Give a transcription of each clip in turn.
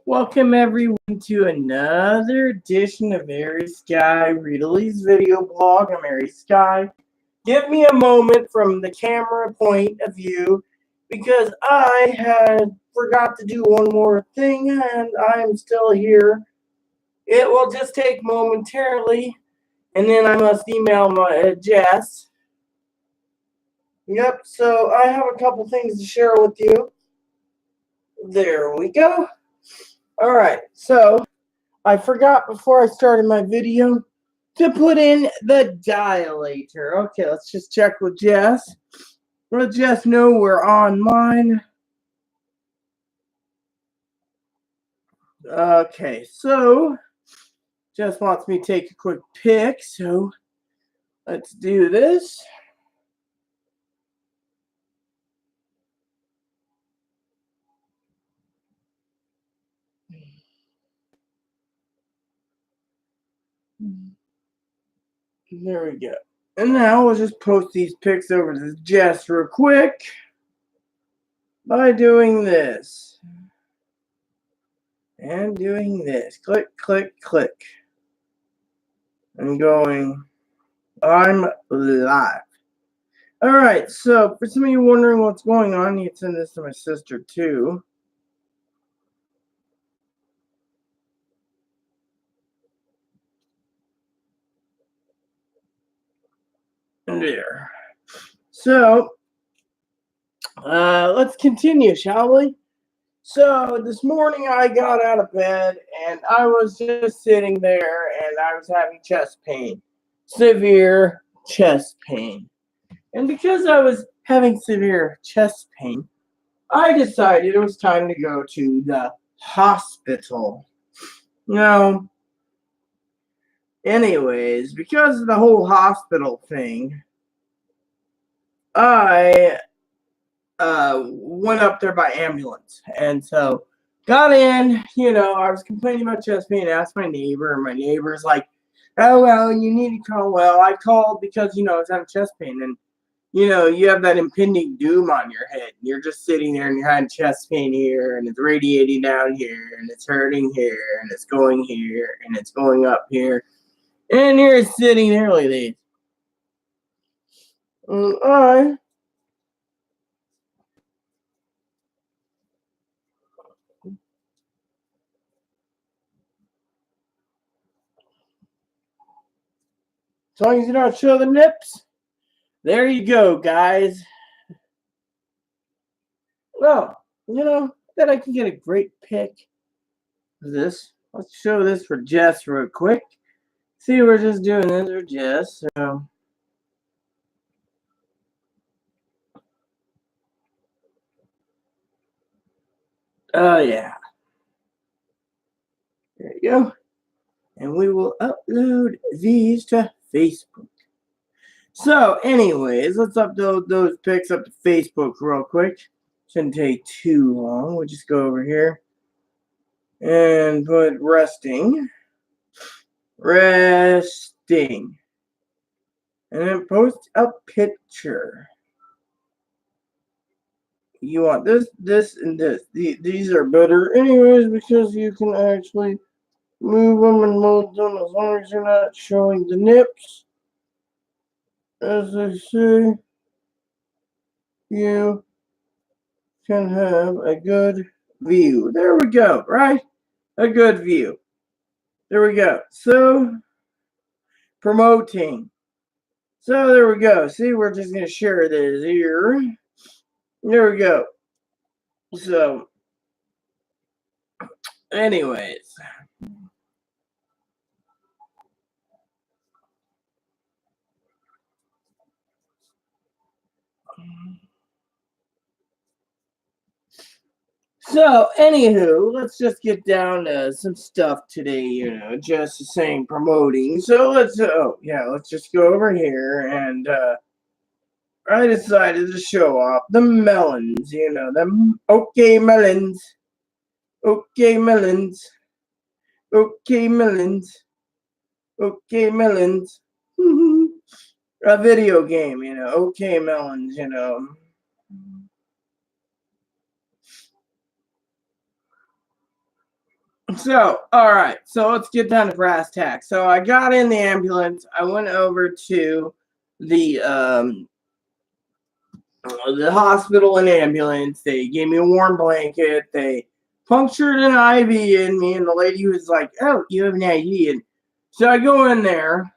Welcome everyone to another edition of Mary Sky Readley's video blog. I'm Mary Sky. Give me a moment from the camera point of view because I had forgot to do one more thing and I am still here. It will just take momentarily and then I must email my Jess. Yep, so I have a couple things to share with you. There we go. Alright, so I forgot before I started my video to put in the dilator. Okay, let's just check with Jess. Let Jess know we're online. Okay, so Jess wants me to take a quick pic, so let's do this. There we go. And now we'll just post these pics over to Jess real quick by doing this. And doing this. Click, click, click. I'm going, I'm live. Alright, so for some of you wondering what's going on, I need to send this to my sister too. There. So, let's continue, shall we? So, this morning I got out of bed and I was just sitting there and I was having chest pain. Severe chest pain. And because I was having severe chest pain, I decided it was time to go to the hospital. Now, anyways, because of the whole hospital thing, I went up there by ambulance. And so got in, I was complaining about chest pain, asked my neighbor, and my neighbor's like, oh, well, you need to call. Well, I called because, I was having chest pain. And, you have that impending doom on your head. You're just sitting there and you're having chest pain here, and it's radiating down here, and it's hurting here, and it's going here, and it's going up here. And you're sitting there like this. As long as you don't show the nips. There you go, guys. Well, that I can get a great pic of this. Let's show this for Jess real quick. See, we're just doing this for Jess. So. Oh, yeah. There you go. And we will upload these to Facebook. So, anyways, let's upload those pics up to Facebook real quick. Shouldn't take too long. We'll just go over here and put resting. Resting. And then post a picture. You want this, and this. These are better anyways because you can actually move them and mold them as long as you're not showing the nips. As they say, you can have a good view. There we go, right? A good view. There we go. So, promoting. So, there we go. See, we're just going to share this here. There we go. So, anyways. So, anywho, let's just get down to some stuff today, just saying promoting. So, let's just go over here and, I decided to show off the melons, them okay melons. Okay melons. Okay melons. Okay melons. A video game, okay melons. So, all right. So let's get down to brass tacks. So I got in the ambulance. I went over to the um, the hospital and ambulance. They gave me a warm blanket. They punctured an IV in me, and the lady was like, "Oh, you have an IV." And so I go in there.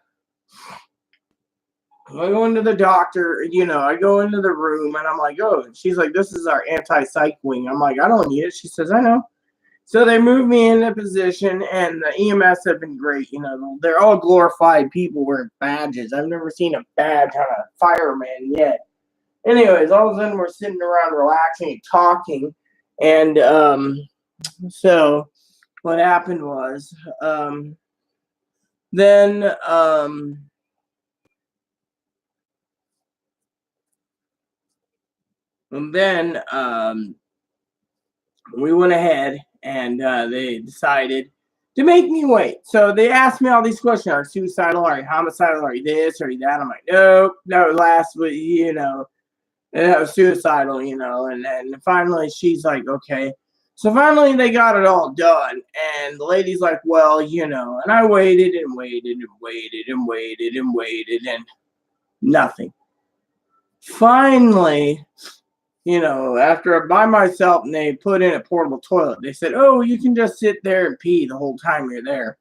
I go into the doctor. I go into the room, and I'm like, "Oh." She's like, "This is our anti-psych wing." I'm like, "I don't need it." She says, "I know." So they moved me into position, and the EMS have been great. They're all glorified people wearing badges. I've never seen a badge on a fireman yet. Anyways, all of a sudden we're sitting around relaxing and talking, and so what happened was, then and then we went ahead and they decided to make me wait. So they asked me all these questions: Are you suicidal? Are you homicidal? Are you this? Are you that? I'm like, nope, no, last, but and that was suicidal, and then finally she's like, okay. So finally they got it all done, and the lady's like, well, and I waited and waited and waited and waited and waited, and nothing. Finally, after by myself, and they put in a portable toilet. They said, oh, you can just sit there and pee the whole time you're there.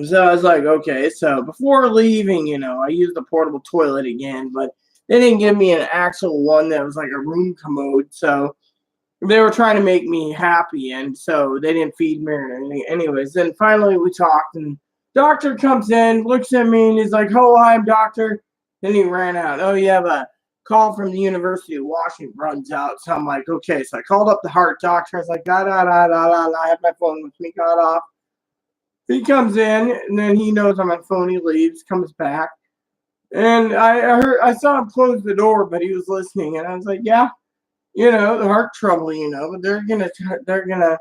So I was like, okay. So before leaving, I used the portable toilet again, but they didn't give me an actual one that was like a room commode. So they were trying to make me happy, and so they didn't feed me or anything. Anyways, then finally we talked, and doctor comes in, looks at me, and he's like, "Oh, I'm doctor." Then he ran out. Oh, you have a call from the University of Washington. Runs out. So I'm like, okay. So I called up the heart doctor. I was like, da da da da da. I have my phone with me. Got off. He comes in, and then he knows I'm on phone. He leaves, comes back, and I saw him close the door, but he was listening, and I was like, yeah, the heart trouble, but they're going to they're gonna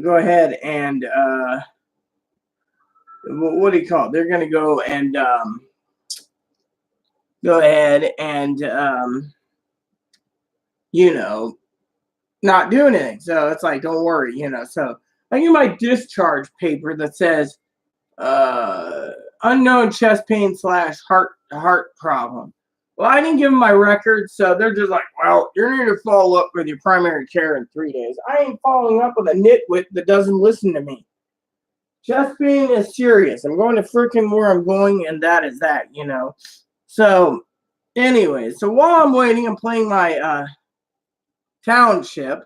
go ahead and what do you call it? They're gonna go and go ahead and not do anything. So it's like, don't worry, So I get my discharge paper that says uh, unknown chest pain / heart problem. Well, I didn't give them my record, so they're just like, well, you're going to follow up with your primary care in 3 days. I ain't following up with a nitwit that doesn't listen to me. Chest pain is serious. I'm going to freaking where I'm going, and that is that, So, anyway, so while I'm waiting, I'm playing my township,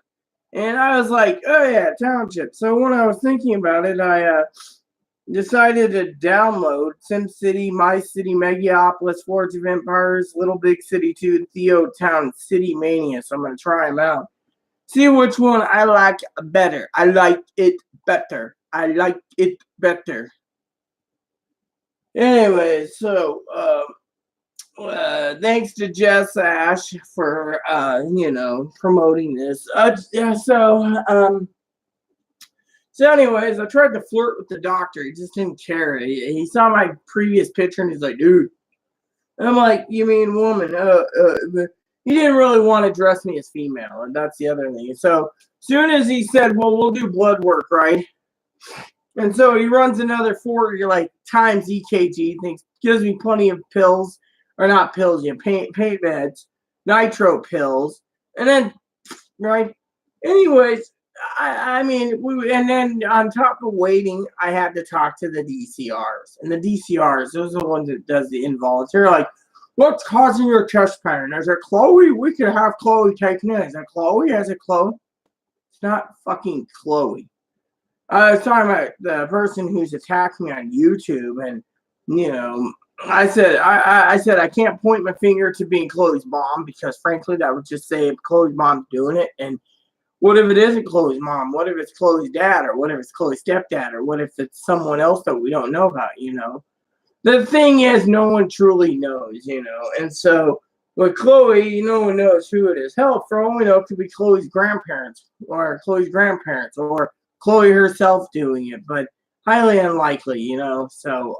and I was like, oh yeah, township. So when I was thinking about it, I decided to download SimCity, My City, Megalopolis, Forge of Empires, Little Big City 2, and Theo Town City Mania. So I'm going to try them out. See which one I like better. I like it better. I like it better. Anyway, so thanks to Jess Ash for promoting this. Yeah, so anyways, I tried to flirt with the doctor. He just didn't care. He saw my previous picture and he's like, dude. And I'm like, you mean woman? He didn't really want to dress me as female, and that's the other thing. So soon as he said, well, we'll do blood work, right? And so he runs another 40 times EKG, thinks gives me plenty of pills, or not pills, paint meds, nitro pills, and then right. Anyways, I mean, and then on top of waiting, I had to talk to the DCRs, and the DCRs, those are the ones that does the involves. They're like, "What's causing your chest pain?" I said, "Chloe, we could have Chloe taken in." I said, "Chloe?" I said, "Chloe." It's not fucking Chloe. I was talking about the person who's attacked me on YouTube, and I said, I said I can't point my finger to being Chloe's mom because frankly that would just say Chloe's mom's doing it. And what if it isn't Chloe's mom? What if it's Chloe's dad? Or what if it's Chloe's stepdad? Or what if it's someone else that we don't know about, The thing is, no one truly knows, And so with Chloe, no one knows who it is. Hell, for all we know, it could be Chloe's grandparents or Chloe herself doing it, but highly unlikely, So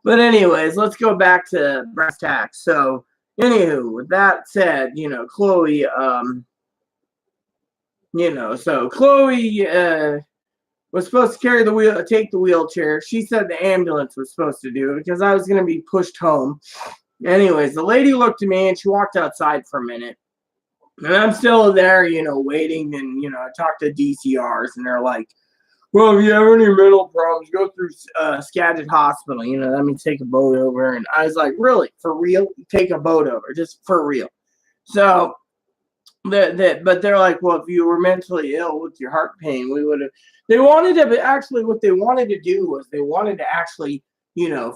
But anyways, let's go back to brass tacks. So, anywho, with that said, Chloe, so Chloe was supposed to take the wheelchair. She said the ambulance was supposed to do it because I was going to be pushed home. Anyways, the lady looked at me and she walked outside for a minute. And I'm still there, waiting. And, I talked to DCRs and they're like, well, if you have any mental problems, go through Skagit Hospital. That means take a boat over. And I was like, really? For real? Take a boat over, just for real. So, but they're like, well, if you were mentally ill with your heart pain, we would have. They wanted to, but actually, what they wanted to do was they wanted to actually,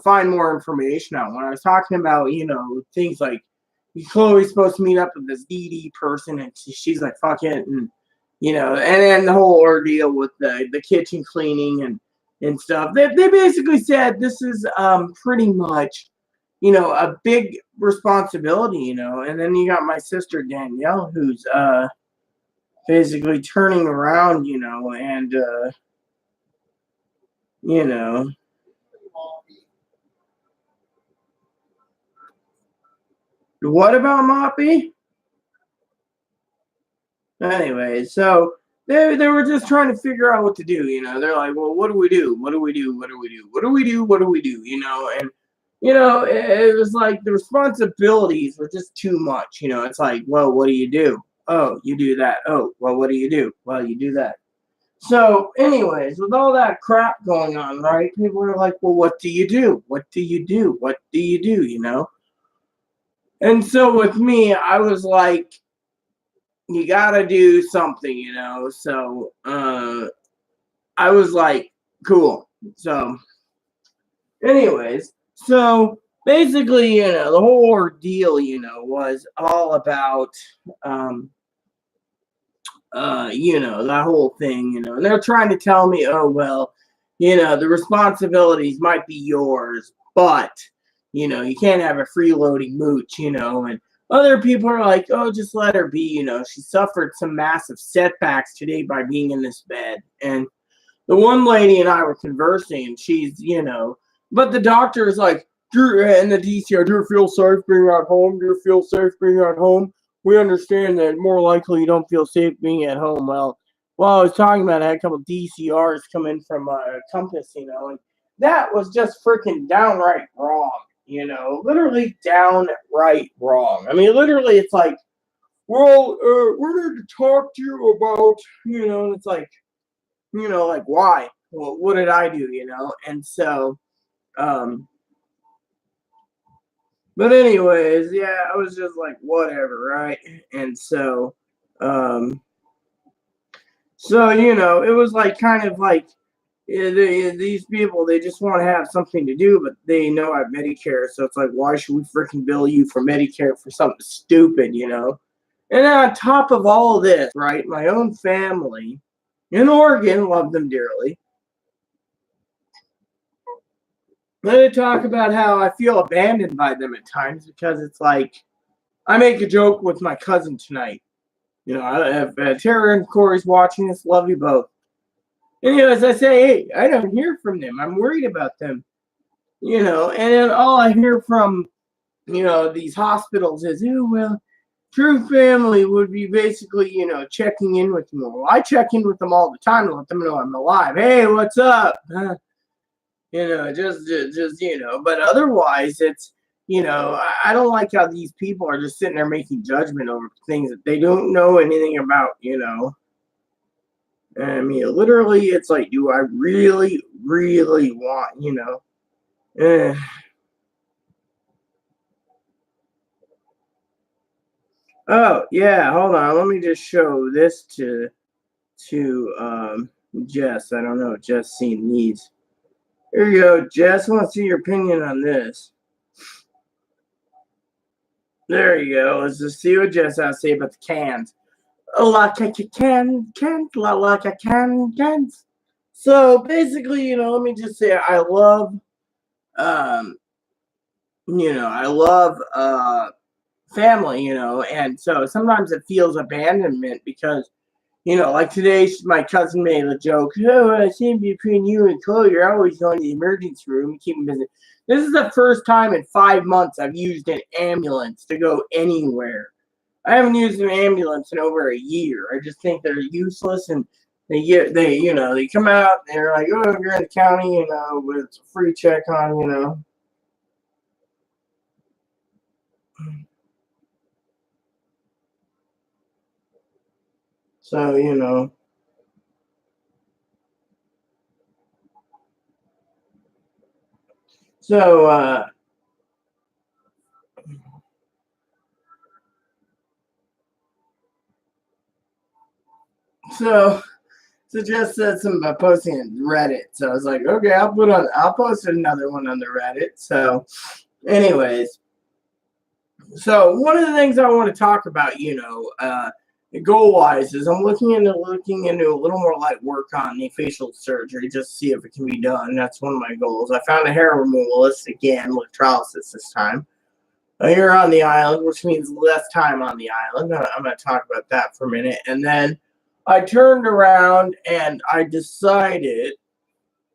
find more information out. When I was talking about, things like Chloe's supposed to meet up with this DD person, and she's like, fuck it, and and then the whole ordeal with the kitchen cleaning and stuff. They basically said this is pretty much a big responsibility, and then you got my sister Danielle who's basically turning around, and what about Moppy? Anyway, so they were just trying to figure out what to do, They're like, well, what do we do? What do we do? What do we do? What do we do? What do we do? And it was like the responsibilities were just too much. It's like, well, what do you do? Oh, you do that. Oh, well, what do you do? Well, you do that. So, anyways, with all that crap going on, right? People are like, well, what do you do? What do you do? What do you do? And so with me, I was like, you gotta do something, So I was like, cool. So, anyways, so basically, the whole ordeal, was all about that whole thing, and they're trying to tell me, oh well, the responsibilities might be yours, but you can't have a freeloading mooch, and other people are like, oh, just let her be, she suffered some massive setbacks today by being in this bed. And the one lady and I were conversing, and she's, but the doctor is like, and the DCR, do you feel safe being at home? Do you feel safe being at home? We understand that more likely you don't feel safe being at home. Well, while I was talking about it, I had a couple DCRs come in from Compass, and that was just freaking downright wrong. Literally downright wrong. I mean, literally, it's like, well, we're here to talk to you about, and it's like, like, why? Well, what did I do, And so, but anyways, yeah, I was just like, whatever, right? And so, it was like, kind of like, these people, they just want to have something to do, but they know I have Medicare, so it's like, why should we freaking bill you for Medicare for something stupid, And on top of all of this, right, my own family in Oregon, love them dearly. Let me talk about how I feel abandoned by them at times, because it's like, I make a joke with my cousin tonight. If Tara and Corey's watching this, love you both. And as I say, hey, I don't hear from them. I'm worried about them. And then all I hear from, these hospitals is, oh, well, true family would be basically, checking in with them. Well, I check in with them all the time to let them know I'm alive. Hey, what's up? But otherwise it's, I don't like how these people are just sitting there making judgment over things that they don't know anything about, I mean, literally, it's like, do I really, really want, Oh, yeah, hold on. Let me just show this to Jess. I don't know. Jess seen these. Here you go, Jess. I want to see your opinion on this. There you go. Let's just see what Jess has to say about the cans. Like a like a can. So basically, let me just say I love, I love family, and so sometimes it feels abandonment because, like today, my cousin made a joke. Oh, I seem between you and Chloe, you're always going to the emergency room, keeping busy. This is the first time in 5 months I've used an ambulance to go anywhere. I haven't used an ambulance in over a year. I just think they're useless, and they come out and they're like, oh, if you're in the county, with a free check on. So. So so just said some about posting on Reddit. So I was like, okay, I'll post another one on the Reddit. So, anyways, so one of the things I want to talk about, goal wise, is I'm looking into a little more light work on the facial surgery just to see if it can be done. That's one of my goals. I found a hair removalist again with electrolysis this time. Here on the island, which means less time on the island. I'm going to talk about that for a minute. And then I turned around and I decided,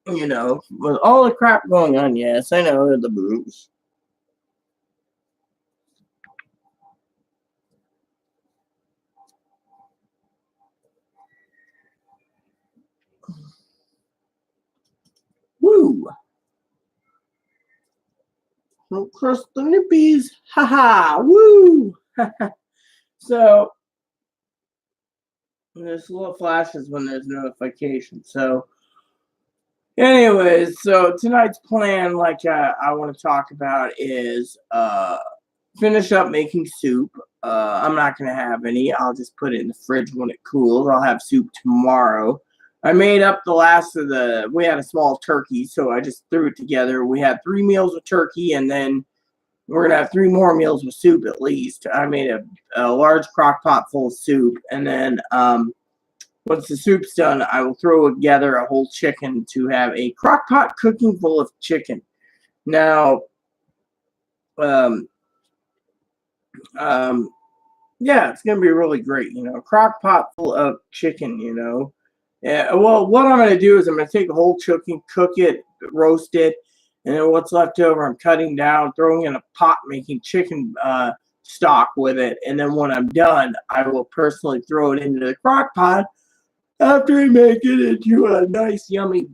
with all the crap going on, yes, I know, the boobs. Woo! Don't cross the nippies. Haha! Woo! So, there's little flashes when there's notification. So, anyways, so tonight's plan, like I want to talk about, is finish up making soup. I'm not going to have any. I'll just put it in the fridge when it cools. I'll have soup tomorrow. I made up the last of we had a small turkey, so I just threw it together. We had 3 meals of turkey, and then we're going to have 3 more meals with soup at least. I made a large crock pot full of soup, and then once the soup's done, I will throw together a whole chicken to have a crock pot cooking full of chicken. Now, yeah, it's gonna be really great. Crock pot full of chicken. Yeah. Well, what I'm gonna do is I'm gonna take a whole chicken, cook it, roast it, and then what's left over, I'm cutting down, throwing in a pot, making chicken stock with it, and then when I'm done, I will personally throw it into the crock pot after I make it into a nice, yummy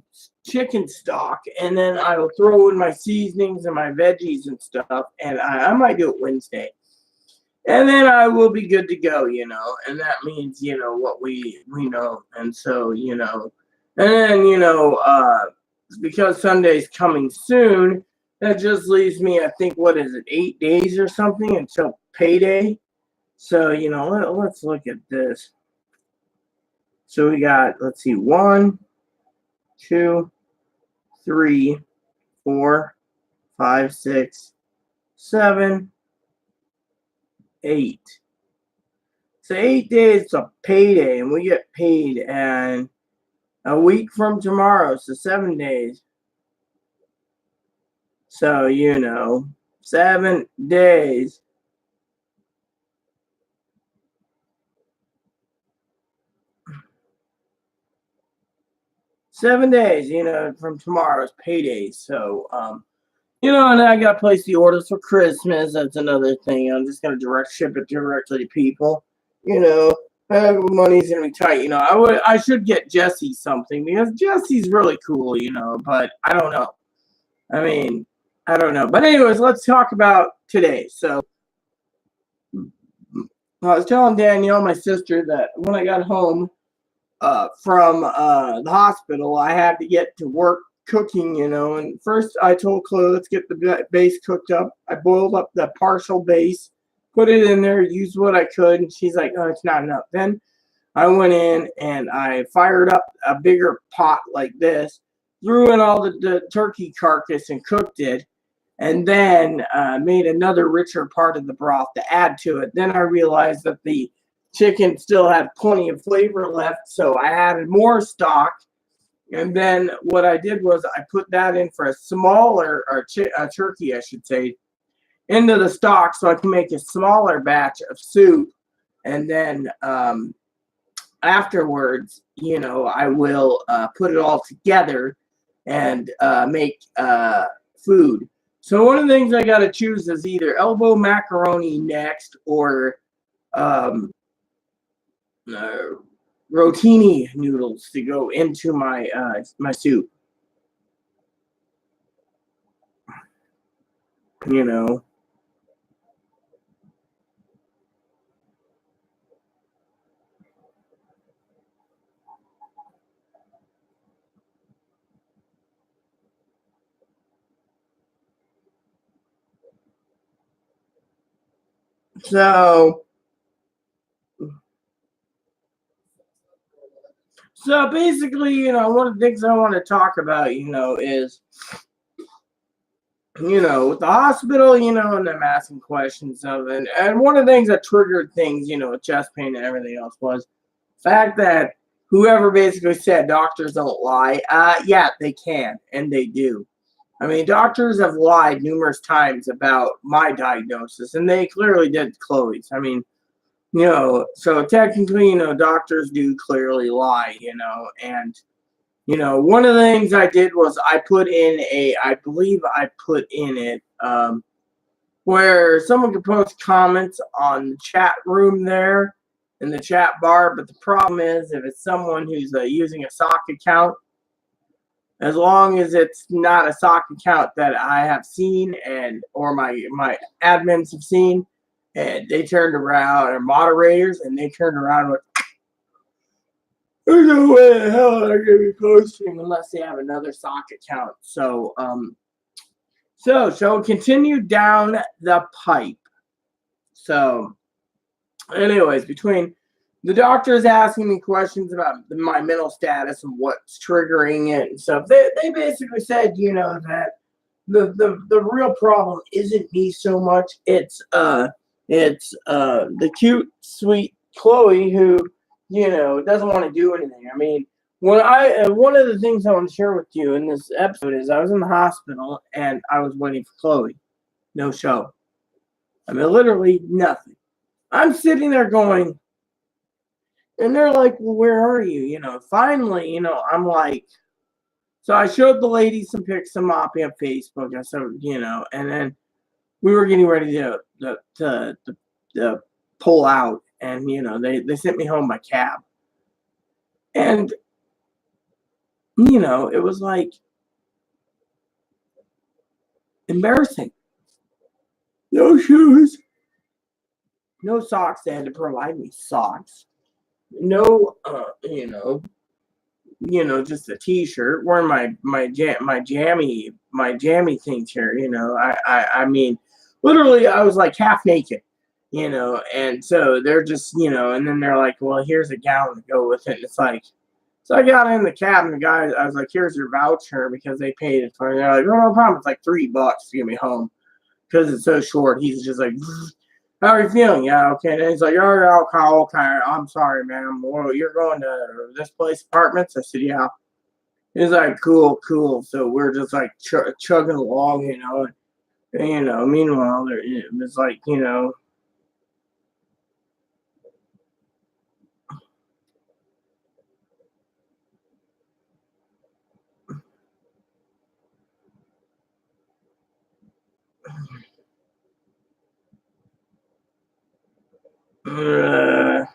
chicken stock, and then I will throw in my seasonings and my veggies and stuff, and I might do it Wednesday. And then I will be good to go, and that means, what we know. And so, and then, because Sunday's coming soon, that just leaves me, I think, what is it, 8 days or something until payday. So, let's look at this. So we got, let's see, 1, 2, 3, 4, 5, 6, 7, 8. So 8 days to payday, and we get paid and a week from tomorrow, so 7 days. So 7 days. From tomorrow's payday. So and I got to place the orders for Christmas. That's another thing. I'm just gonna direct ship it directly to people. Money's gonna be tight. I should get Jesse something because Jesse's really cool. But I don't know. I mean, I don't know. But anyways, let's talk about today. So I was telling Danielle, my sister, that when I got home from the hospital, I had to get to work cooking, and first I told Chloe, let's get the base cooked up. I boiled up the partial base, put it in there, used what I could, and she's like, oh, it's not enough. Then I went in and I fired up a bigger pot like this, threw in all the turkey carcass and cooked it, and then made another richer part of the broth to add to it. Then I realized that the chicken still had plenty of flavor left, so I added more stock. And then what I did was I put that in for a smaller, turkey, I should say, into the stock so I can make a smaller batch of soup. And then afterwards, I will put it all together and make food. So one of the things I got to choose is either elbow macaroni next or um, uh, rotini noodles to go into my soup. You know. So so basically, one of the things I want to talk about, is with the hospital, and them asking questions of it. And one of the things that triggered things, with chest pain and everything else was the fact that whoever basically said doctors don't lie, yeah, they can and they do. I mean, doctors have lied numerous times about my diagnosis, and they clearly did Chloe's. I mean, so technically, doctors do clearly lie, and one of the things I did was I believe I put in it, where someone could post comments on the chat room there in the chat bar. But the problem is, if it's someone who's using a sock account, as long as it's not a sock account that I have seen or my admins have seen, and they turned around, or moderators, and they turned around with, there's no way the hell they're gonna be posting unless they have another sock account. So shall we continue down the pipe? So, anyways, between the doctors asking me questions about my mental status and what's triggering it and stuff, they basically said, that the real problem isn't me so much. It's the cute, sweet Chloe who, doesn't want to do anything. I mean, one of the things I want to share with you in this episode is I was in the hospital and I was waiting for Chloe. No show. I mean, literally nothing. I'm sitting there going, and they're like, "Well, where are you?" Finally, I'm like, so I showed the lady some pics of Moppy on Facebook. I said, and then we were getting ready to pull out, and they sent me home by cab, and it was like embarrassing. No shoes, no socks. They had to provide me socks. No, just a t-shirt. Wearing my jammy things here. I mean, literally, I was like half naked. And so they're just, and then they're like, well, here's a gown to go with it. And it's like, so I got in the cab and the guy, I was like, here's your voucher because they paid it for me. They're like, oh, no problem. It's like $3 to get me home because it's so short. He's just like, how are you feeling? Yeah, okay. And he's like, oh, okay, I'm sorry, man. Well, you're going to this place apartments? I said, yeah. He's like, cool. So we're just like chugging along, meanwhile, it's like, uh,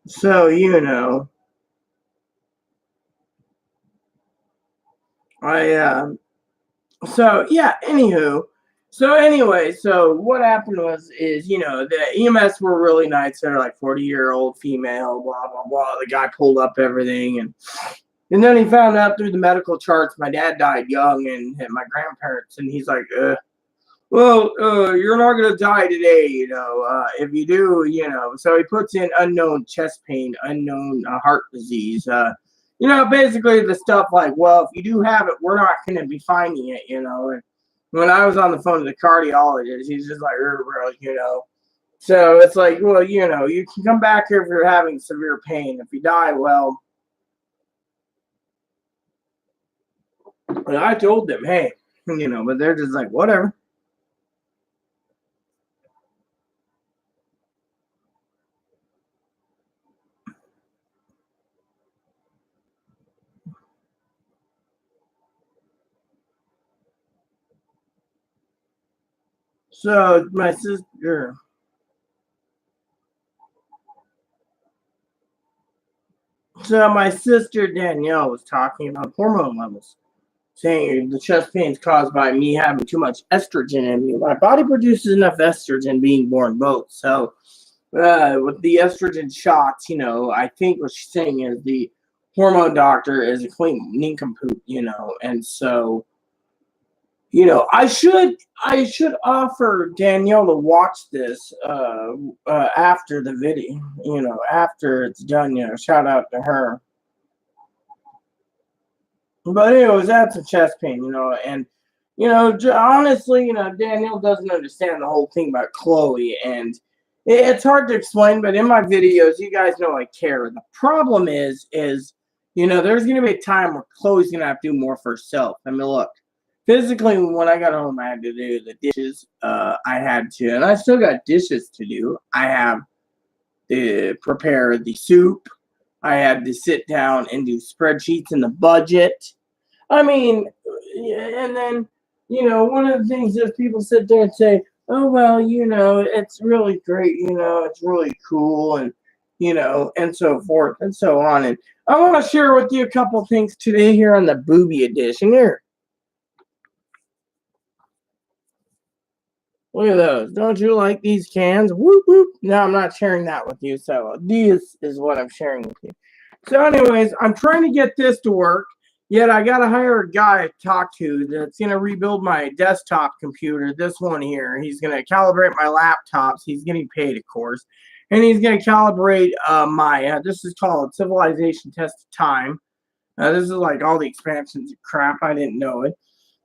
so, I, so yeah, anywho. So anyway, so what happened is the EMS were really nice. They're like 40-year-old female, blah blah blah. The guy pulled up everything, and then he found out through the medical charts my dad died young and my grandparents, and he's like, well, you're not gonna die today, if you do, So he puts in unknown chest pain, unknown heart disease, basically the stuff like, well, if you do have it, we're not gonna be finding it, And when I was on the phone to the cardiologist, he's just like, So it's like, well, you can come back here if you're having severe pain. If you die, well, and I told them, hey, but they're just like, whatever. So my sister. So my sister Danielle was talking about hormone levels, saying the chest pain is caused by me having too much estrogen in me. My body produces enough estrogen being born both. So with the estrogen shots, I think what she's saying is the hormone doctor is a clean nincompoop, and so I should offer Danielle to watch this after the video, after it's done, shout out to her. But anyways, that's a chest pain, and honestly, Danielle doesn't understand the whole thing about Chloe, and it's hard to explain. But in my videos, you guys know I care. The problem is there's gonna be a time where Chloe's gonna have to do more for herself. I mean, look, physically, when I got home, I had to do the dishes. I had to, and I still got dishes to do. I have to prepare the soup. I had to sit down and do spreadsheets in the budget. I mean, and then, one of the things is people sit there and say, oh, well, it's really great, it's really cool, and so forth and so on. And I want to share with you a couple things today here on the boobie edition here. Look at those. Don't you like these cans? Whoop, whoop. No, I'm not sharing that with you. So this is what I'm sharing with you. So anyways, I'm trying to get this to work. Yet I got to hire a guy to talk to that's going to rebuild my desktop computer. This one here. He's going to calibrate my laptops. He's getting paid, of course. And he's going to calibrate this is called Civilization Test of Time. This is like all the expansions of crap. I didn't know it.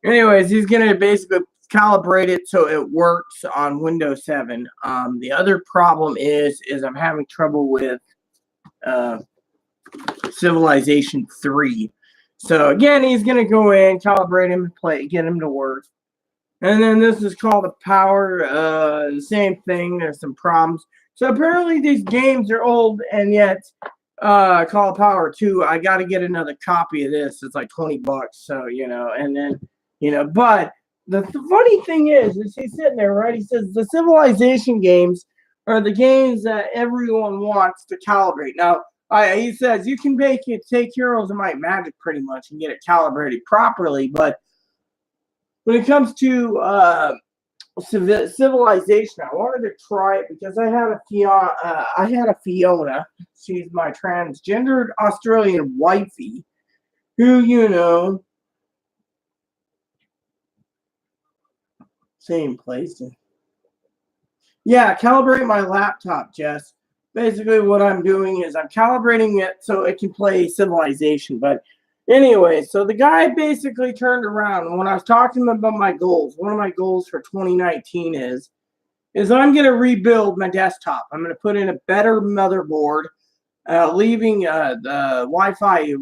Anyways, he's going to basically calibrate it so it works on Windows 7. The other problem is I'm having trouble with Civilization 3. So again, he's going to go in, calibrate him, get him to work. And then this is called a power. The same thing. There's some problems. So apparently these games are old, and yet Call of Power 2, I got to get another copy of this. It's like $20. So, and then, but the funny thing is he's sitting there, right? He says the Civilization games are the games that everyone wants to calibrate. Now, he says you can take Heroes of Might and Magic pretty much and get it calibrated properly, but when it comes to Civilization, I wanted to try it because I had a Fiona. She's my transgendered Australian wifey, who same place. Yeah, calibrate my laptop, Jess. Basically, what I'm doing is I'm calibrating it so it can play Civilization. But anyway, so the guy basically turned around. And when I was talking to him about my goals, one of my goals for 2019 is I'm going to rebuild my desktop. I'm going to put in a better motherboard, leaving the Wi-Fi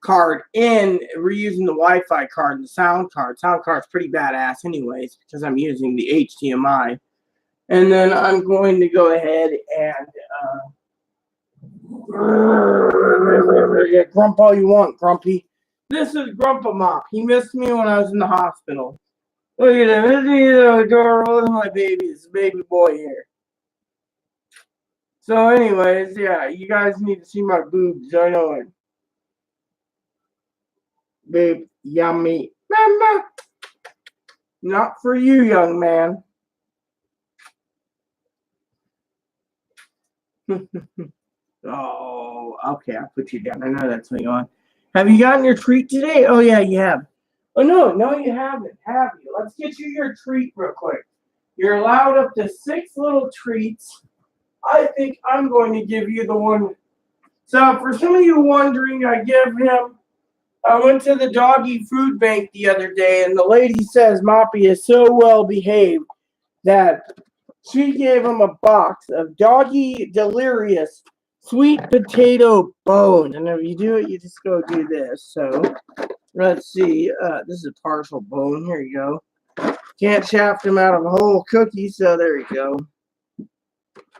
card in, reusing the Wi-Fi card and the sound card. Sound card's pretty badass anyways because I'm using the HDMI. And then I'm going to go ahead and grump all you want, Grumpy. This is Grumpa Mop. He missed me when I was in the hospital. Look at him. Isn't he adorable? Look at my baby. It's a baby boy here. So anyways, yeah, you guys need to see my boobs. I know it. Babe, yummy. Mama. Not for you, young man. Oh, okay, I'll put you down. I know that's what you want. Have you gotten your treat today? Oh, yeah, you have. Oh, no, you haven't, have you? Let's get you your treat real quick. You're allowed up to 6 little treats. I think I'm going to give you the one. So, for some of you wondering, I went to the doggy food bank the other day, and the lady says Moppy is so well behaved that she gave him a box of Doggy Delirious sweet potato bones. And if you do it, you just go do this. So let's see. This is a partial bone. Here you go. Can't shaft him out of a whole cookie, so there you go.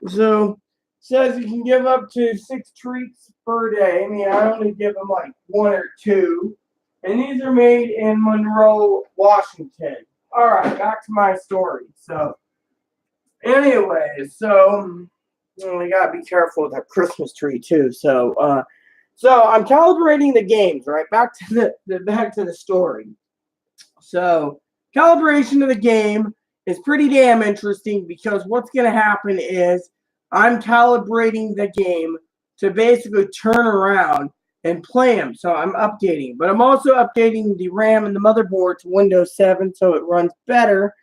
So says you can give up to 6 treats per day. I mean, I only give him like 1 or 2. And these are made in Monroe, Washington. All right, back to my story. So, anyway, we gotta be careful with that Christmas tree too. So I'm calibrating the games. Right, back to the story. So calibration of the game is pretty damn interesting because what's going to happen is I'm calibrating the game to basically turn around and play them. So I'm updating, but I'm also updating the RAM and the motherboard to Windows 7 so it runs better.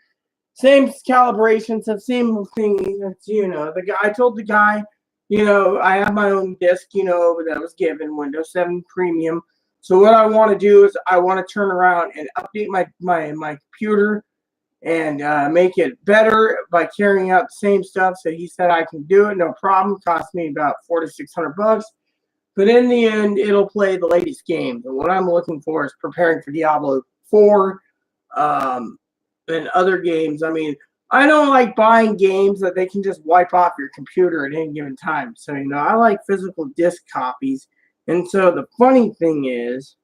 Same calibration, so same thing. The guy. I told the guy, I have my own disk, that was given Windows 7 Premium. So what I want to do is I want to turn around and update my computer and make it better by carrying out the same stuff. So he said I can do it, no problem. Cost me about $400 to $600, but in the end, it'll play the latest games. And what I'm looking for is preparing for Diablo 4 and other games. I mean, I don't like buying games that they can just wipe off your computer at any given time. So I like physical disc copies. And so the funny thing is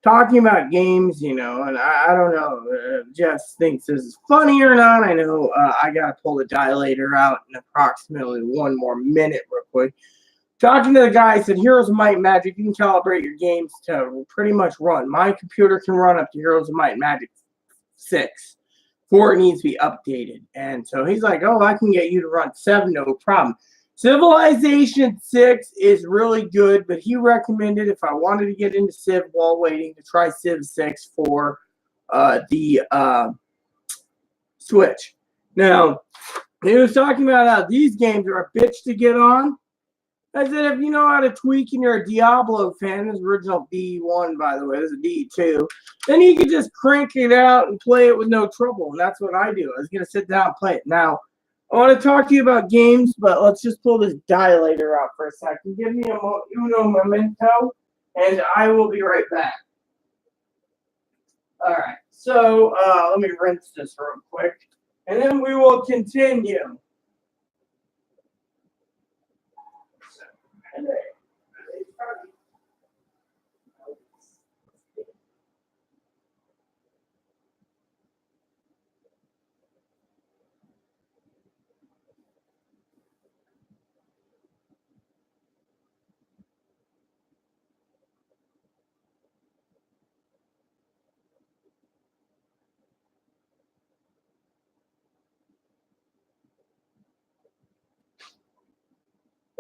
talking about games, and I don't know, Jess thinks this is funny or not. I know I got to pull the dilator out in approximately 1 more minute real quick. Talking to the guy, said Heroes of Might and Magic, you can calibrate your games to pretty much run. My computer can run up to Heroes of Might and Magic 6 before it needs to be updated. And so he's like, oh, I can get you to run 7, no problem. Civilization 6 is really good, but he recommended if I wanted to get into Civ while waiting to try Civ 6 for the Switch. Now, he was talking about how these games are a bitch to get on. I said, if you know how to tweak and you're a Diablo fan, this is original D1, by the way, this is D2, then you can just crank it out and play it with no trouble. And that's what I do. I was going to sit down and play it. Now, I want to talk to you about games, but let's just pull this dilator out for a second. Give me a uno momento, and I will be right back. All right, so let me rinse this real quick, and then we will continue.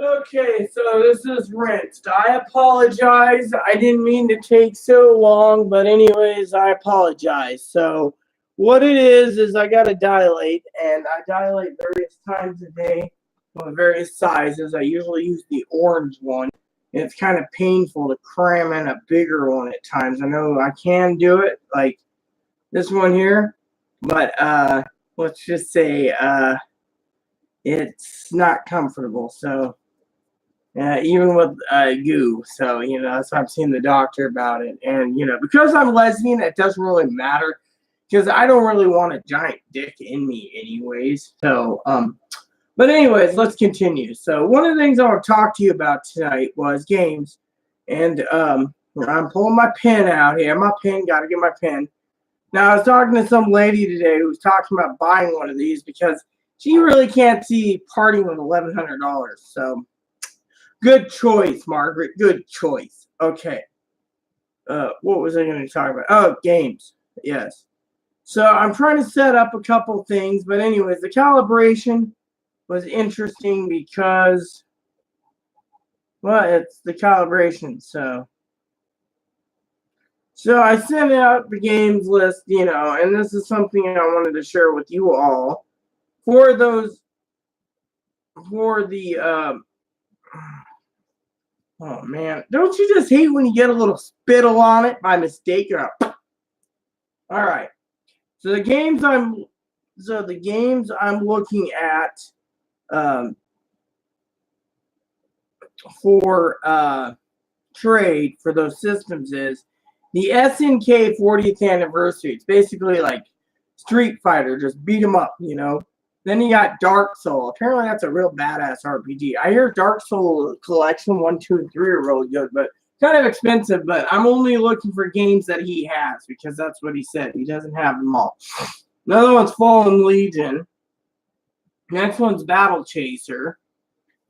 Okay, so this is rinsed. I apologize. I didn't mean to take so long, but anyways, I apologize. So what it is I got to dilate, and I dilate various times a day with various sizes. I usually use the orange one. And it's kind of painful to cram in a bigger one at times. I know I can do it, like this one here, but let's just say it's not comfortable. So even with goo. So, so I've seen the doctor about it. And, because I'm lesbian, it doesn't really matter because I don't really want a giant dick in me anyways. So, but anyways, let's continue. So one of the things I want to talk to you about tonight was games. And I'm pulling my pen out here. My pen, got to get my pen. Now, I was talking to some lady today who was talking about buying one of these because she really can't see parting with $1,100. So, good choice, Margaret. Good choice. Okay. What was I going to talk about? Oh, games. Yes. So I'm trying to set up a couple things, but anyways, the calibration was interesting because, well, it's the calibration. So I sent out the games list, and this is something I wanted to share with you all for the oh man, don't you just hate when you get a little spittle on it by mistake? All right. So the games I'm looking at for trade for those systems is the SNK 40th anniversary. It's basically like Street Fighter, just beat them up, Then you got Dark Soul. Apparently, that's a real badass RPG. I hear Dark Soul Collection 1, 2, and 3 are really good, but kind of expensive, but I'm only looking for games that he has because that's what he said. He doesn't have them all. Another one's Fallen Legion. Next one's Battle Chaser.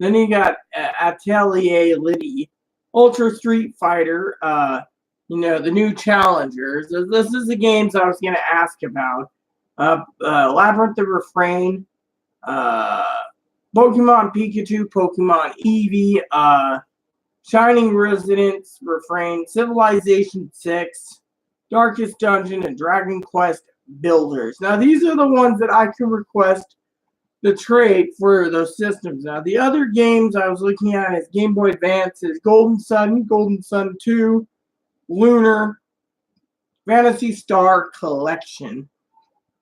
Then you got Atelier Liddy, Ultra Street Fighter, the new challengers. This is the games I was going to ask about. Labyrinth of Refrain, Pokemon Pikachu, Pokemon Eevee, Shining Residence, Refrain, Civilization 6, Darkest Dungeon, and Dragon Quest Builders. Now, these are the ones that I can request the trade for those systems. Now, the other games I was looking at is Game Boy Advance is Golden Sun 2, Lunar, Phantasy Star Collection,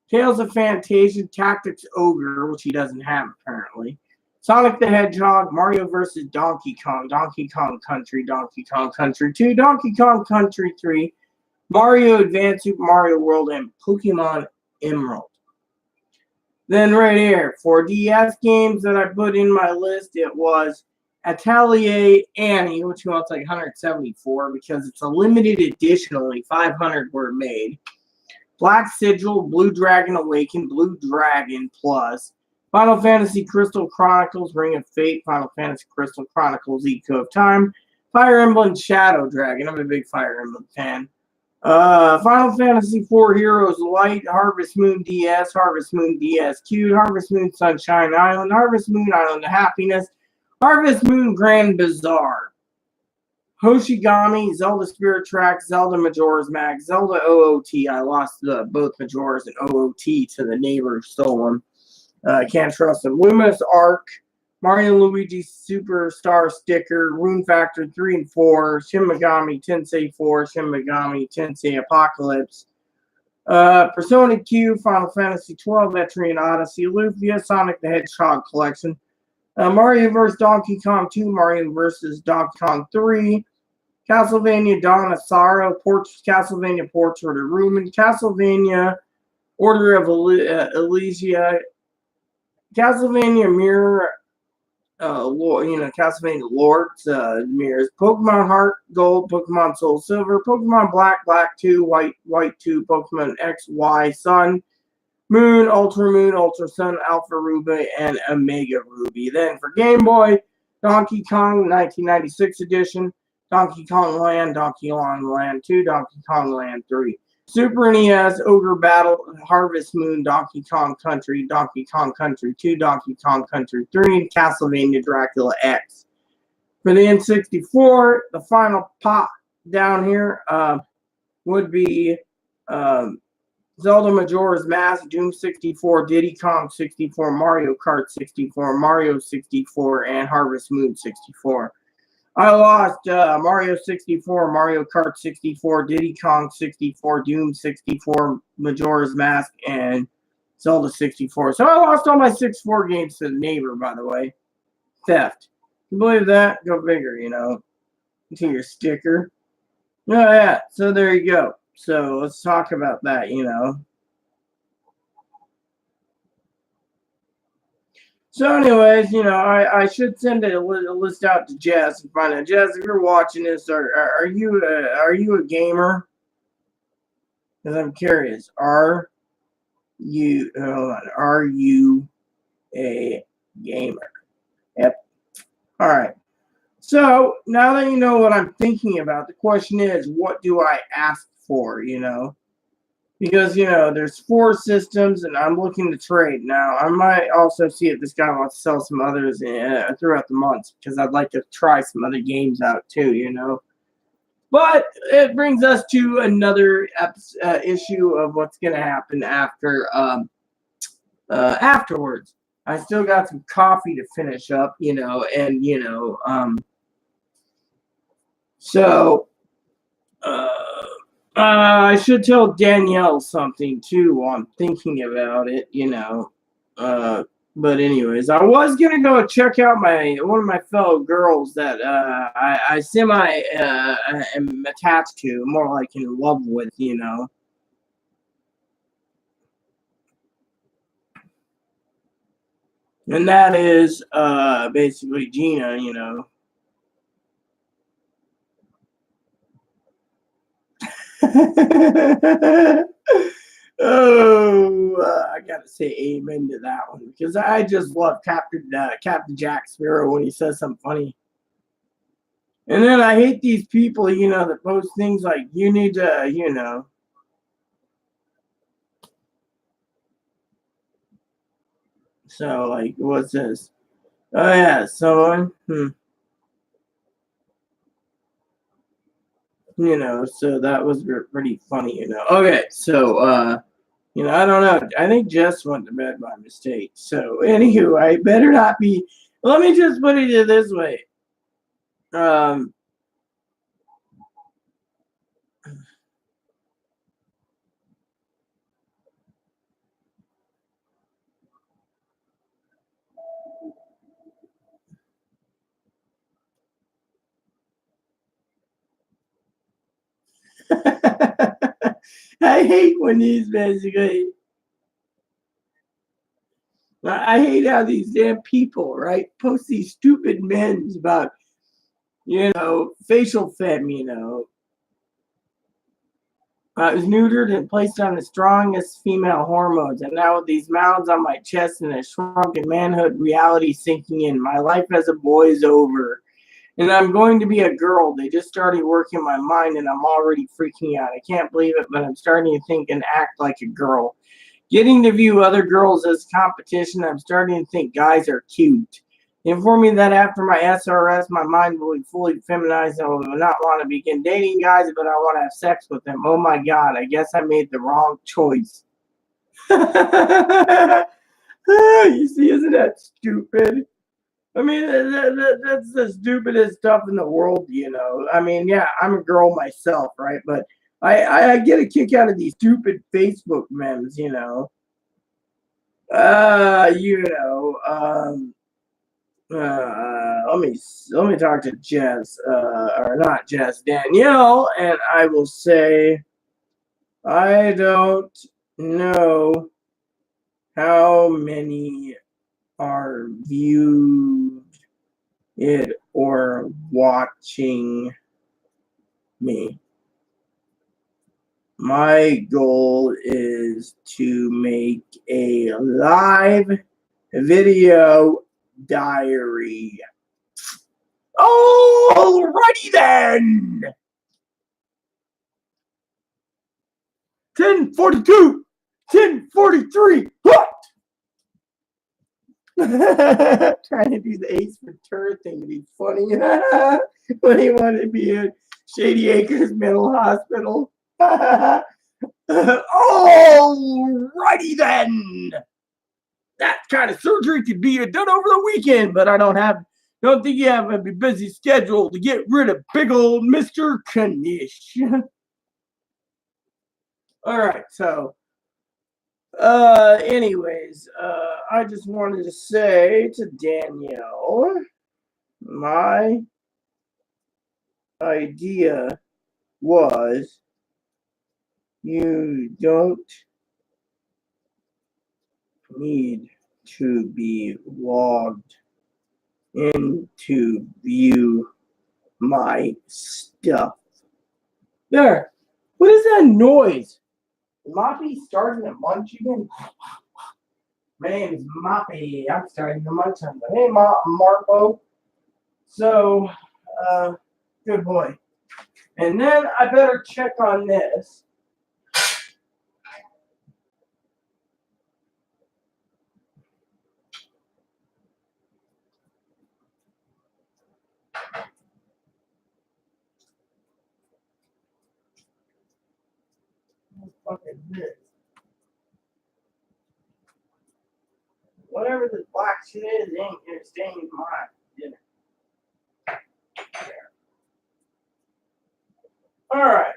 Tales of Fantasia, Tactics Ogre, which he doesn't have apparently, Sonic the Hedgehog, Mario vs. Donkey Kong, Donkey Kong Country 2, Donkey Kong Country 3, Mario Advance Super Mario World, and Pokemon Emerald. Then right here, for DS games that I put in my list, it was Atelier Annie, which wants like 174 because it's a limited edition, only 500 were made. Black Sigil, Blue Dragon Awakened, Blue Dragon Plus, Final Fantasy Crystal Chronicles, Ring of Fate, Final Fantasy Crystal Chronicles, Echo of Time, Fire Emblem Shadow Dragon. I'm a big Fire Emblem fan. Final Fantasy IV Heroes Light, Harvest Moon DS, Harvest Moon DSQ, Harvest Moon Sunshine Island, Harvest Moon Island of Happiness, Harvest Moon Grand Bazaar, Hoshigami, Zelda Spirit Tracks, Zelda Majora's Mask, Zelda OOT. I lost both Majora's and OOT to the neighbor who stole them. Can't trust them. Luminous Arc, Mario and Luigi Superstar Sticker, Rune Factor 3 and 4, Shin Megami Tensei 4, Shin Megami Tensei Apocalypse, Persona Q, Final Fantasy 12, Etrian Odyssey, Lufia, Sonic the Hedgehog Collection, Mario vs. Donkey Kong 2, Mario vs. Donkey Kong 3, Castlevania Dawn of Sorrow, Castlevania Portrait of Ruin, Castlevania Order of Elysia, Castlevania Mirror, Castlevania Lords, Mirrors, Pokemon Heart Gold, Pokemon Soul Silver, Pokemon Black 2, White 2, Pokemon X, Y, Sun, Moon, Ultra Sun, Alpha Ruby, and Omega Ruby. Then for Game Boy, Donkey Kong 1996 edition, Donkey Kong Land, Donkey Kong Land 2, Donkey Kong Land 3. Super NES, Ogre Battle, Harvest Moon, Donkey Kong Country 2, Donkey Kong Country 3, and Castlevania Dracula X. For the N64, the final pop down here would be Zelda Majora's Mask, Doom 64, Diddy Kong 64, Mario Kart 64, Mario 64, and Harvest Moon 64. I lost Mario 64, Mario Kart 64, Diddy Kong 64, Doom 64, Majora's Mask, and Zelda 64. So I lost all my 64 games to the neighbor, by the way. Theft. You believe that? Go figure, to your sticker. Oh, yeah. So there you go. So let's talk about that, So anyways, I should send a list out to Jess and find out. Jess, if you're watching this, are you a gamer? Because I'm curious. Are you a gamer? Yep. All right. So now that you know what I'm thinking about, the question is, what do I ask for? Because, there's 4 systems, and I'm looking to trade. Now, I might also see if this guy wants to sell some others throughout the months, because I'd like to try some other games out, too, But it brings us to another issue of what's going to happen afterwards. I still got some coffee to finish up, so... I should tell Danielle something too while I'm thinking about it, But anyways, I was gonna go check out one of my fellow girls that I semi am attached to, more like in love with, And that is basically Gina, Oh, I gotta say amen to that one because I just love Captain Jack Sparrow when he says something funny. And then I hate these people, that post things like you need to. So like, what's this? Oh yeah, someone. So that was pretty funny. Okay, so I don't know. I think Jess went to bed by mistake. So anywho, I better not be. Let me just put it this way. Um. I hate when these basically. I hate how these damn people, right, post these stupid memes about, facial femme, I was neutered and placed on the strongest female hormones, and now with these mounds on my chest and a shrunken manhood reality sinking in, my life as a boy is over. And I'm going to be a girl. They just started working my mind, and I'm already freaking out. I can't believe it, but I'm starting to think and act like a girl. Getting to view other girls as competition, I'm starting to think guys are cute. They informed me that after my SRS, my mind will be fully feminized and I will not want to begin dating guys, but I want to have sex with them. Oh my God, I guess I made the wrong choice. You see, isn't that stupid? I mean, that's the stupidest stuff in the world, I mean, yeah, I'm a girl myself, right? But I get a kick out of these stupid Facebook memes, Uh, you know, um, let me talk to Jess, or not Jess, Danielle, and I will say I don't know how many are viewed it or watching me. My goal is to make a live video diary. Alrighty then. 10:42, 10:43. Trying to do the Ace Ventura thing to be funny when he wanted to be in Shady Acres Mental Hospital. Alrighty then. That kind of surgery could be done over the weekend, but I don't think you have a busy schedule to get rid of big old Mr. Knish. All right, so anyways, I just wanted to say to Danielle, my idea was you don't need to be logged in to view my stuff. There. What is that noise? Moppy starting to munch again? My name is Moppy. I'm starting to munch on the. Hey, Marco. So, good boy. And then I better check on this. What the fuck is this? Whatever this black shit is, ain't gonna stay in my dinner. All right.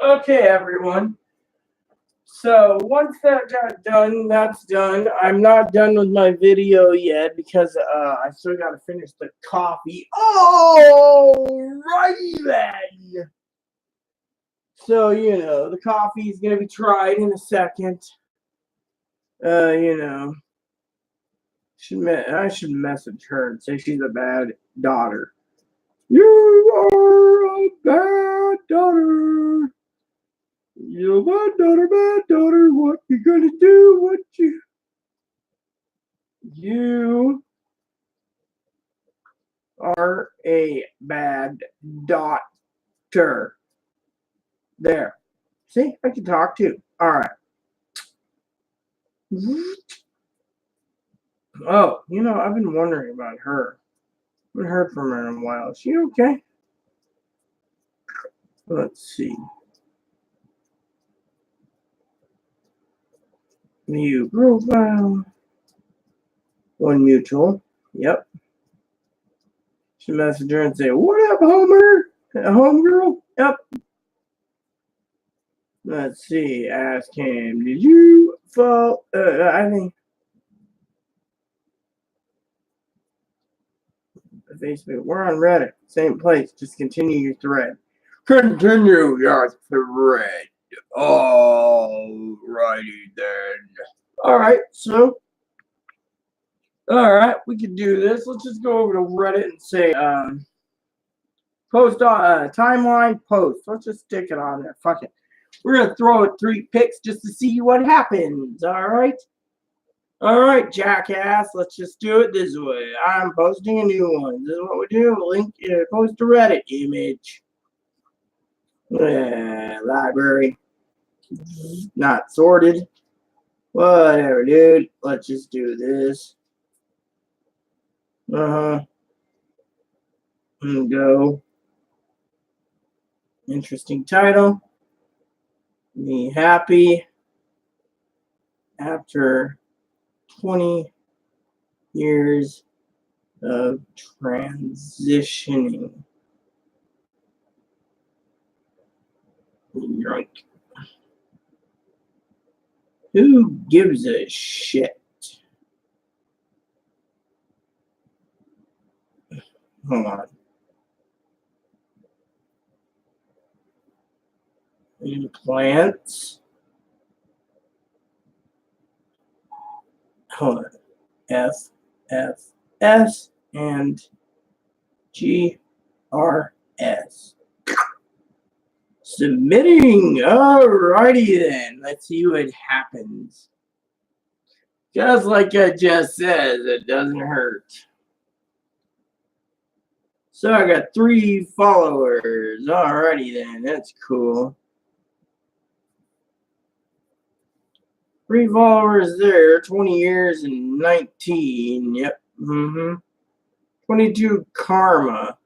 Okay, everyone. So once that got done, that's done. I'm not done with my video yet because I still got to finish the coffee. Alrighty then. So the coffee is gonna be tried in a second. I should message her and say she's a bad daughter. You are a bad daughter. You're bad daughter. What you gonna do? What you are a bad daughter. There. See, I can talk too. All right. Oh, I've been wondering about her. I haven't heard from her in a while. Is she okay? Let's see. View profile. One mutual. Yep. She message her and say, "What up, Homer? Homegirl?" Yep. Let's see. Ask him, did you fall? I think Facebook. We're on Reddit. Same place. Just continue your thread. Continue your thread. Alrighty then. Alright, so. Alright, we can do this. Let's just go over to Reddit and say, post on timeline post. Let's just stick it on there. Fuck it. We're going to throw it 3 pics just to see what happens. Alright? Alright, jackass. Let's just do it this way. I'm posting a new one. This is what we do. Link, post to Reddit image. Library. Not sorted. Whatever, dude. Let's just do this. And go. Interesting title. Me happy after 20 years of transitioning. Drunk. Who gives a shit? Hold on. Implants. Hold on. F, F, S, and G, R, S. Submitting. Alrighty then. Let's see what happens. Just like I just said, it doesn't hurt. So I got 3 followers. Alrighty then. That's cool. 3 followers there. 20 years and 19. Yep. 22 karma.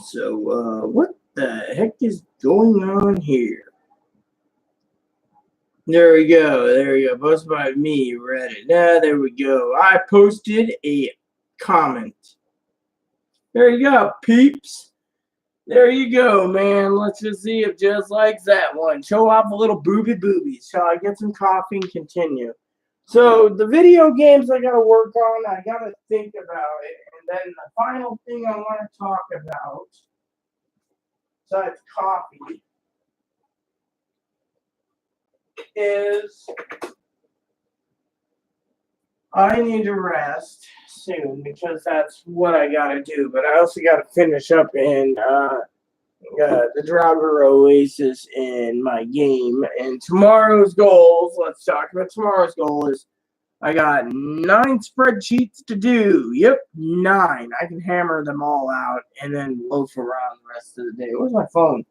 So, what the heck is going on here? There we go. There we go. Posted by me, Reddit. There we go. I posted a comment. There you go, peeps. There you go, man. Let's just see if just likes that one. Show off a little boobies. Shall I get some coffee and continue? So the video games I gotta work on, I gotta think about it. And then the final thing I want to talk about, besides coffee, is I need to rest soon because that's what I gotta do. But I also gotta finish up in the Driver Oasis in my game. And tomorrow's goals, let's talk about tomorrow's goal is I got 9 spreadsheets to do. Yep, 9. I can hammer them all out and then loaf around the rest of the day. Where's my phone?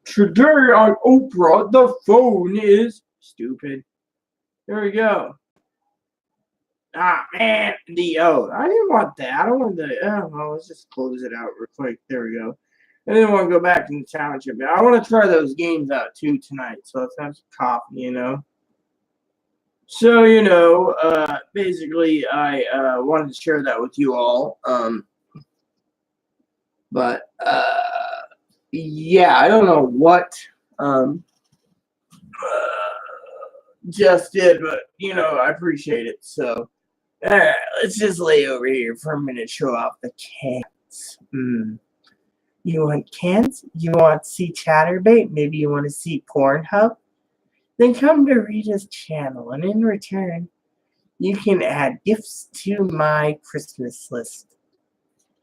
Today on Oprah, the phone is stupid. There we go. Ah, man. I didn't want that. I don't want the. Oh, well, let's just close it out real quick. There we go. I didn't want to go back in the township. I want to try those games out too tonight. So let's have some coffee, So, basically, I wanted to share that with you all. Yeah, I don't know what just did, but, I appreciate it. So, all right, let's just lay over here for a minute, show off the cats. You want cats? You want to see Chatterbait? Maybe you want to see Pornhub? Then come to Rita's channel, and in return, you can add gifts to my Christmas list.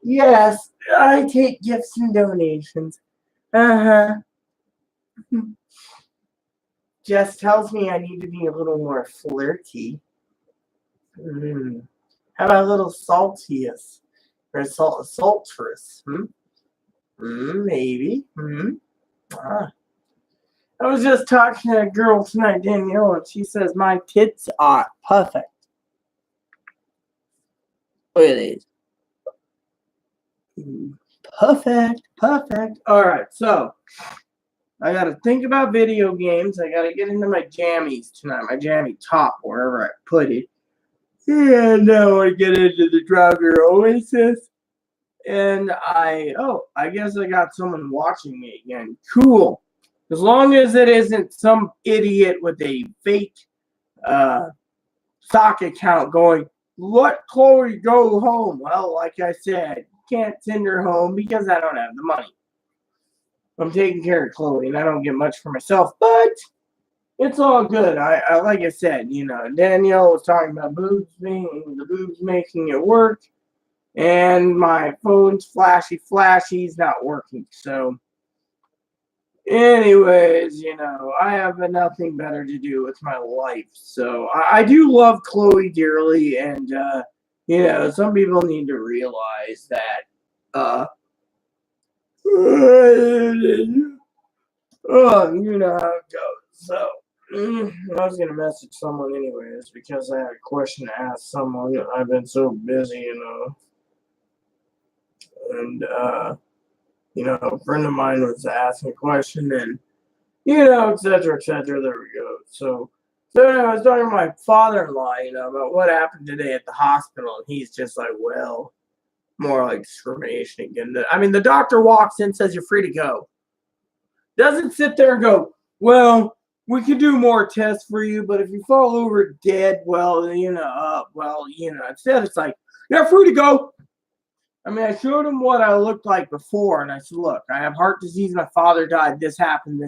Yes, I take gifts and donations. Uh-huh. Jess tells me I need to be a little more flirty. How about a little saltiest? Or sultrous? Maybe. Ah. I was just talking to a girl tonight, Danielle, and she says my tits are perfect. Look at these. Perfect. All right, so I got to think about video games. I got to get into my jammies tonight, my jammy top, wherever I put it. Yeah, now I get into the Driver Oasis. And I guess I got someone watching me again. Cool. As long as it isn't some idiot with a fake stock account going, let Chloe go home. Well, like I said, can't send her home because I don't have the money. I'm taking care of Chloe, and I don't get much for myself, but it's all good. I like I said, Danielle was talking about the boobs making it work, and my phone's flashy's not working. So, anyways, I have nothing better to do with my life. So I do love Chloe dearly, and some people need to realize that. You know how it goes. So, I was going to message someone anyways because I had a question to ask someone. I've been so busy, And, a friend of mine was asking a question and, et cetera, et cetera. There we go. So anyway, I was talking to my father-in-law, about what happened today at the hospital. And he's just like, well, more like discrimination again. I mean, the doctor walks in, says you're free to go. Doesn't sit there and go, well, we could do more tests for you, but if you fall over dead, instead it's like, you're free to go. I mean, I showed him what I looked like before, and I said, look, I have heart disease, my father died, this happened.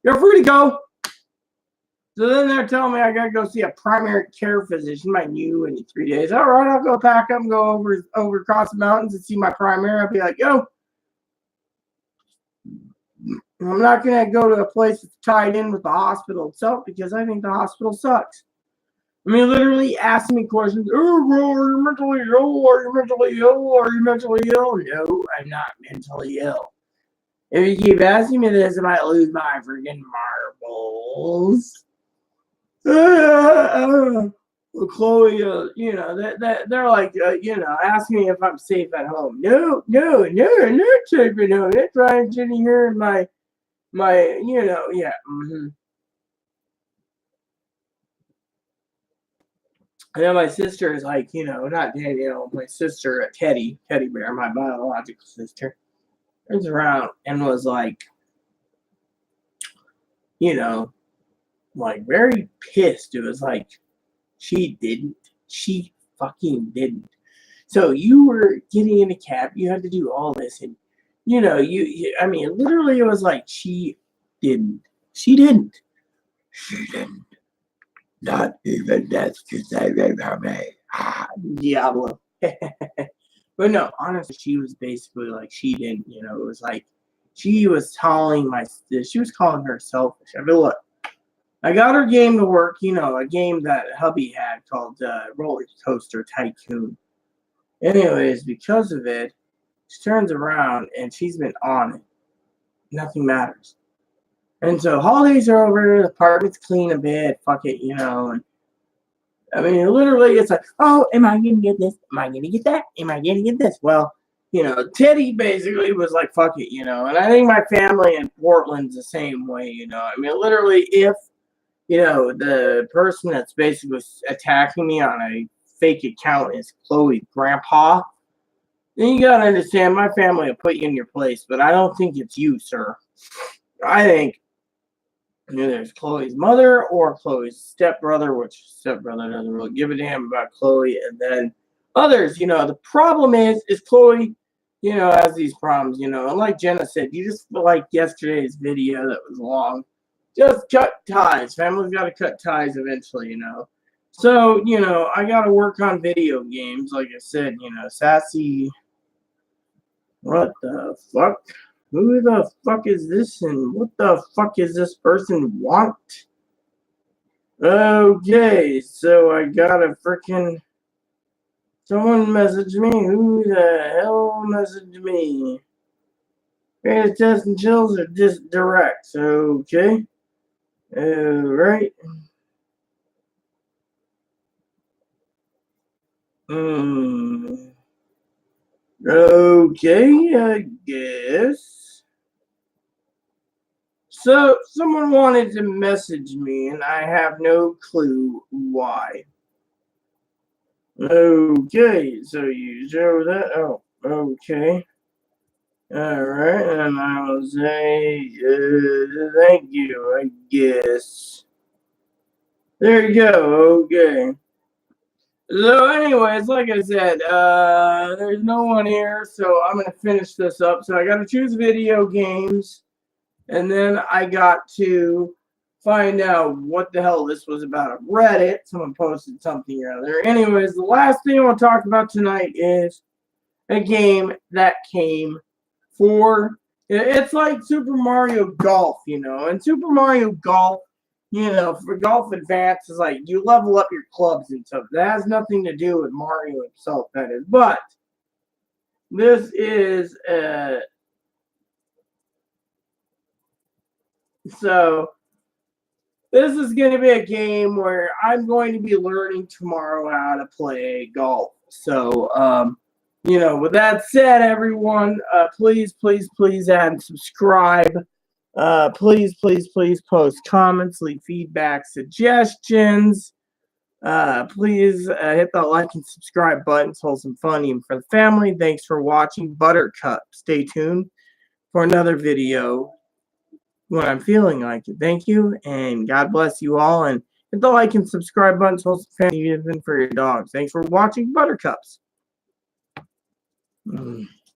You're free to go. So then they're telling me I got to go see a primary care physician, my new in 3 days. All right, I'll go pack up and go over across the mountains and see my primary. I'll be like, yo, I'm not going to go to a place that's tied in with the hospital itself because I think the hospital sucks. I mean, literally asking me questions. Oh, bro, are you mentally ill? Are you mentally ill? Are you mentally ill? No, I'm not mentally ill. If you keep asking me this, I might lose my freaking marbles. Well, Chloe, they're like, ask me if I'm safe at home. No, I'm not safe at home. That's why I'm sitting here in my, yeah. And then my sister is like, not Danielle, my sister, Teddy Bear, my biological sister, turns around and was like, like very pissed. It was like, she fucking didn't. So you were getting in a cab, you had to do all this, and I mean, literally it was like she didn't. Not even that's to say me. Diablo. But no, honestly, she was basically like she didn't, it was like she was calling her selfish. I mean, look, I got her game to work, a game that hubby had called Roller Coaster Tycoon. Anyways, because of it, she turns around and she's been on it. Nothing matters. And so holidays are over, the apartment's clean a bit, fuck it, and I mean, literally, it's like, oh, am I going to get this? Am I going to get that? Am I going to get this? Well, Teddy basically was like, fuck it, and I think my family in Portland's the same way, I mean, literally, if, the person that's basically attacking me on a fake account is Chloe's grandpa, then you got to understand, my family will put you in your place, but I don't think it's you, sir. I think there's Chloe's mother or Chloe's stepbrother, which stepbrother doesn't really give a damn about Chloe, and then others. The problem is Chloe, has these problems, and like Jenna said, you just feel like yesterday's video that was long, just cut ties. Family's got to cut ties eventually, So, I got to work on video games. Like I said, Sassy. What the fuck? Who the fuck is this and what the fuck is this person want? Okay, so I got a freaking. Someone messaged me. Who the hell messaged me? Greatest test and chills are just direct. Okay. Right. Okay, I guess. So, someone wanted to message me, and I have no clue why. Okay, so you show that. Oh, okay. Alright, and I will say, thank you, I guess. There you go, okay. So, anyways, like I said, there's no one here, so I'm gonna finish this up. So I gotta choose video games, and then I got to find out what the hell this was about. Reddit, someone posted something or other. Anyways, the last thing I want to talk about tonight is a game that came for. It's like Super Mario Golf, and Super Mario Golf. For Golf Advance is like you level up your clubs and stuff. That has nothing to do with Mario himself, that is. But this is so this is going to be a game where I'm going to be learning tomorrow how to play golf. So with that said, everyone, please, please, please add and subscribe. Please, please, please post comments, leave feedback, suggestions. Please hit the like and subscribe button. Wholesome fun even for the family. Thanks for watching Buttercup. Stay tuned for another video when I'm feeling like it. Thank you, and God bless you all. And hit the like and subscribe button. Wholesome family even for your dogs. Thanks for watching Buttercups.